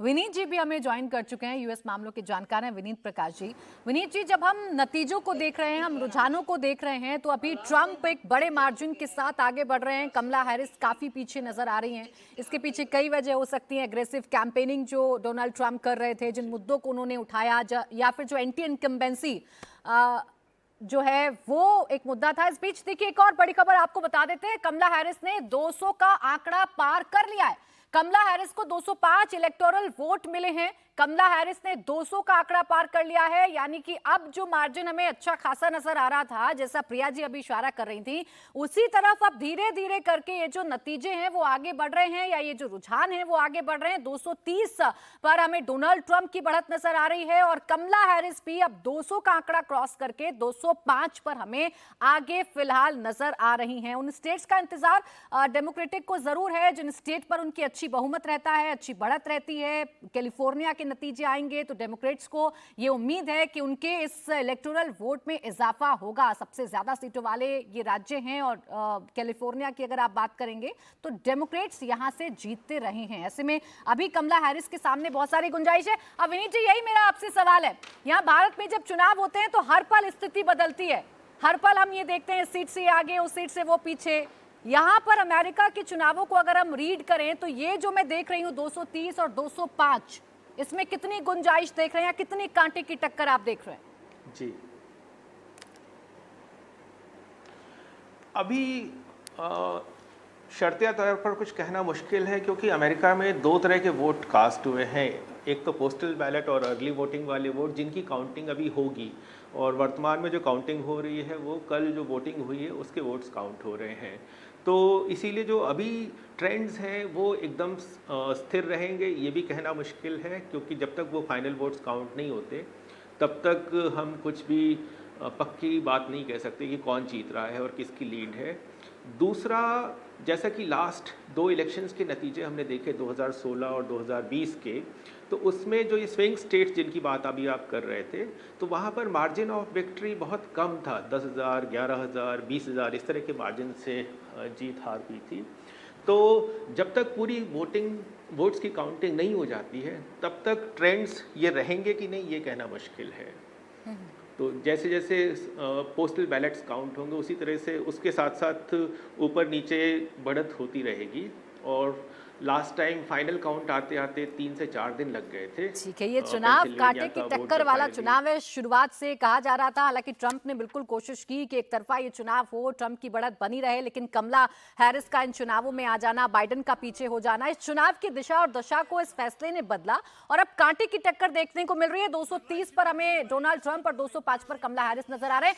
विनीत जी भी हमें ज्वाइन कर चुके हैं। यूएस मामलों के जानकार हैं विनीत प्रकाश जी। विनीत जी, जब हम नतीजों को देख रहे हैं, हम रुझानों को देख रहे हैं, तो अभी ट्रंप एक बड़े मार्जिन के साथ आगे बढ़ रहे हैं, कमला हैरिस काफी पीछे नजर आ रही हैं। इसके पीछे कई वजह हो सकती है। एग्रेसिव कैंपेनिंग जो डोनाल्ड ट्रंप कर रहे थे, जिन मुद्दों को उन्होंने उठाया, या फिर जो एंटी इनकम्बेंसी जो है वो एक मुद्दा था। इस बीच देखिए, एक और बड़ी खबर आपको बता देते हैं। कमला हैरिस ने 200 का आंकड़ा पार कर लिया है। कमला हैरिस को 205 इलेक्टोरल वोट मिले हैं। कमला हैरिस ने 200 का आंकड़ा पार कर लिया है, यानी कि अब जो मार्जिन हमें अच्छा खासा नजर आ रहा था, जैसा प्रिया जी अभी इशारा कर रही थी, उसी तरफ अब धीरे धीरे करके ये जो नतीजे हैं वो आगे बढ़ रहे हैं, या ये जो रुझान है वो आगे बढ़ रहे हैं। 230 पर हमें डोनाल्ड ट्रंप की बढ़त नजर आ रही है और कमला हैरिस भी अब 200 का आंकड़ा क्रॉस करके 205 पर हमें आगे फिलहाल नजर आ रही हैं। उन स्टेट्स का इंतजार डेमोक्रेटिक को जरूर है जिन स्टेट पर उनकी अच्छी बहुमत रहता है, अच्छी बढ़त रहती है। कैलिफोर्निया के नतीजे आएंगे तो डेमोक्रेट्स को ये उम्मीद है कि उनके इस इलेक्टोरल वोट में इजाफा होगा। सबसे ज्यादा सीटों वाले ये राज्य हैं और कैलिफोर्निया की अगर आप बात करेंगे तो डेमोक्रेट्स यहां से जीतते रहे हैं। ऐसे में अभी कमला हैरिस के सामने बहुत सारी गुंजाइश है। अब विनीत जी, यही मेरा आपसे सवाल है, यहां भारत में जब चुनाव होते हैं तो हर पल स्थिति बदलती है। हर पल हम ये देखते हैं, इस सीट से आगे, उस सीट से वो पीछे। यहां पर अमेरिका के चुनावों को अगर हम रीड करें तो ये जो मैं देख रही हूं 230 और 205, इसमें कितनी गुंजाइश देख रहे हैं या कितनी कांटे की टक्कर आप देख रहे हैं? जी, अभी शर्तिया तौर पर कुछ कहना मुश्किल है, क्योंकि अमेरिका में दो तरह के वोट कास्ट हुए हैं। एक तो पोस्टल बैलेट और अर्ली वोटिंग वाले वोट, जिनकी काउंटिंग अभी होगी, और वर्तमान में जो काउंटिंग हो रही है वो कल जो वोटिंग हुई है उसके वोट्स काउंट हो रहे हैं। तो इसीलिए जो अभी ट्रेंड्स हैं वो एकदम स्थिर रहेंगे ये भी कहना मुश्किल है, क्योंकि जब तक वो फाइनल वोट्स काउंट नहीं होते तब तक हम कुछ भी पक्की बात नहीं कह सकते कि कौन जीत रहा है और किसकी लीड है। दूसरा, जैसा कि लास्ट दो इलेक्शंस के नतीजे हमने देखे 2016 और 2020 के, तो उसमें जो ये स्विंग स्टेट्स जिनकी बात अभी आप कर रहे थे, तो वहाँ पर मार्जिन ऑफ विक्ट्री बहुत कम था। 10,000, 11,000, 20,000 इस तरह के मार्जिन से जीत हार हुई थी। तो जब तक पूरी वोट्स की काउंटिंग नहीं हो जाती है तब तक ट्रेंड्स ये रहेंगे कि नहीं ये कहना मुश्किल है। तो जैसे जैसे पोस्टल बैलेट्स काउंट होंगे उसी तरह से उसके साथ साथ ऊपर नीचे बढ़त होती रहेगी। और लास्ट टाइम फाइनल काउंट आते आते 3 से 4 दिन लग गए थे। ठीक है, ये चुनाव कांटे की टक्कर वाला चुनाव है, शुरुआत से कहा जा रहा था। हालांकि ट्रंप ने बिल्कुल कोशिश की कि एक तरफा ये चुनाव हो, ट्रंप की बढ़त बनी रहे, लेकिन कमला हैरिस का इन चुनावों में आ जाना, बाइडेन का पीछे हो जाना, इस चुनाव की दिशा और दशा को इस फैसले ने बदला और अब कांटे की टक्कर देखने को मिल रही है। 230 पर हमें डोनाल्ड ट्रंप और 205 पर कमला हैरिस नजर आ रहे हैं।